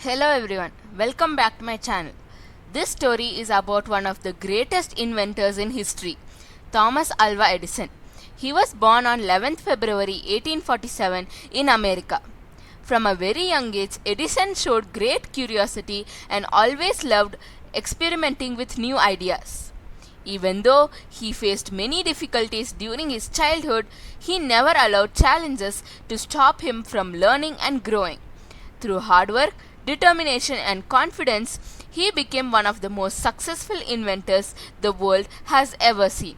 Hello everyone, welcome back to my channel. This story is about one of the greatest inventors in history, Thomas Alva Edison. He was born on 11th February 1847 in America. From a very young age, Edison showed great curiosity and always loved experimenting with new ideas. Even though he faced many difficulties during his childhood, he never allowed challenges to stop him from learning and growing. Through hard work, determination and confidence, he became one of the most successful inventors the world has ever seen.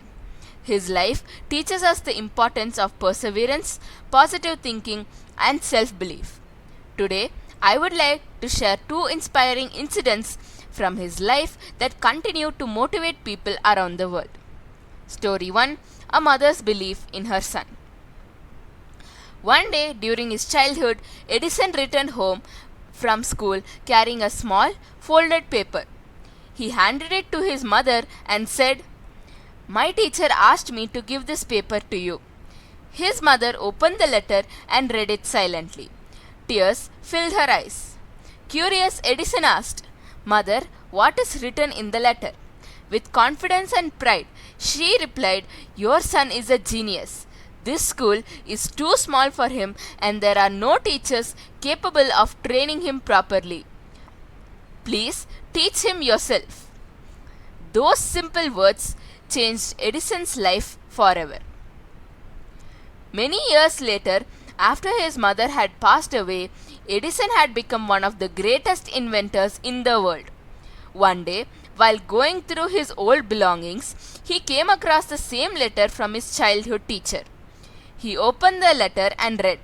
His life teaches us the importance of perseverance, positive thinking, and self-belief. Today, I would like to share two inspiring incidents from his life that continue to motivate people around the world. Story 1: A mother's belief in her son. One day during his childhood, Edison returned home from school carrying a small folded paper. He handed it to his mother and said, "My teacher asked me to give this paper to you." His mother opened the letter and read it silently. Tears filled her eyes. Curious, Edison asked, "Mother, what is written in the letter?" With confidence and pride, she replied, "Your son is a genius. This school is too small for him and there are no teachers capable of training him properly. Please teach him yourself." Those simple words changed Edison's life forever. Many years later, after his mother had passed away, Edison had become one of the greatest inventors in the world. One day, while going through his old belongings, he came across the same letter from his childhood teacher. He opened the letter and read,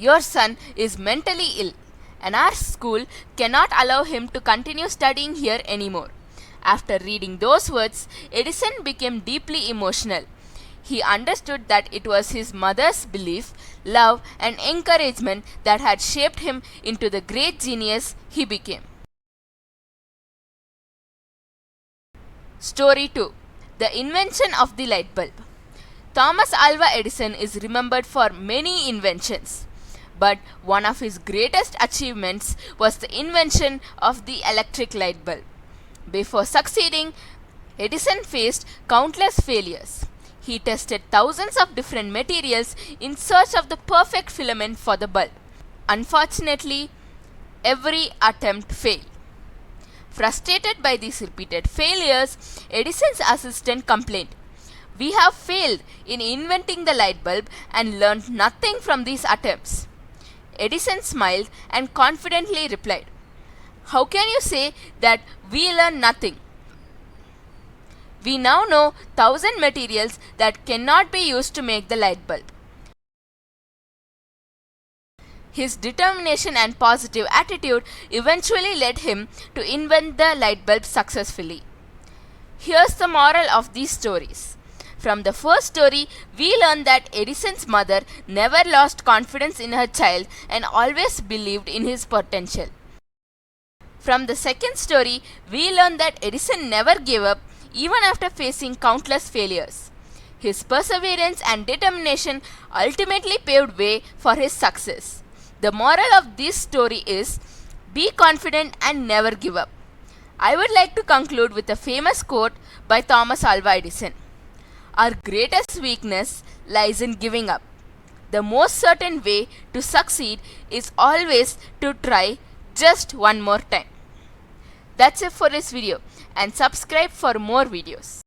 "Your son is mentally ill, and our school cannot allow him to continue studying here anymore." After reading those words, Edison became deeply emotional. He understood that it was his mother's belief, love, and encouragement that had shaped him into the great genius he became. Story 2: The invention of the light bulb. Thomas Alva Edison is remembered for many inventions, but one of his greatest achievements was the invention of the electric light bulb. Before succeeding, Edison faced countless failures. He tested thousands of different materials in search of the perfect filament for the bulb. Unfortunately, every attempt failed. Frustrated by these repeated failures, Edison's assistant complained, "We have failed in inventing the light bulb and learned nothing from these attempts." Edison smiled and confidently replied, "How can you say that we learned nothing? We now know 1,000 materials that cannot be used to make the light bulb." His determination and positive attitude eventually led him to invent the light bulb successfully. Here's the moral of these stories. From the first story, we learn that Edison's mother never lost confidence in her child and always believed in his potential. From the second story, we learn that Edison never gave up even after facing countless failures. His perseverance and determination ultimately paved way for his success. The moral of this story is, be confident and never give up. I would like to conclude with a famous quote by Thomas Alva Edison. "Our greatest weakness lies in giving up. The most certain way to succeed is always to try just one more time." That's it for this video, and subscribe for more videos.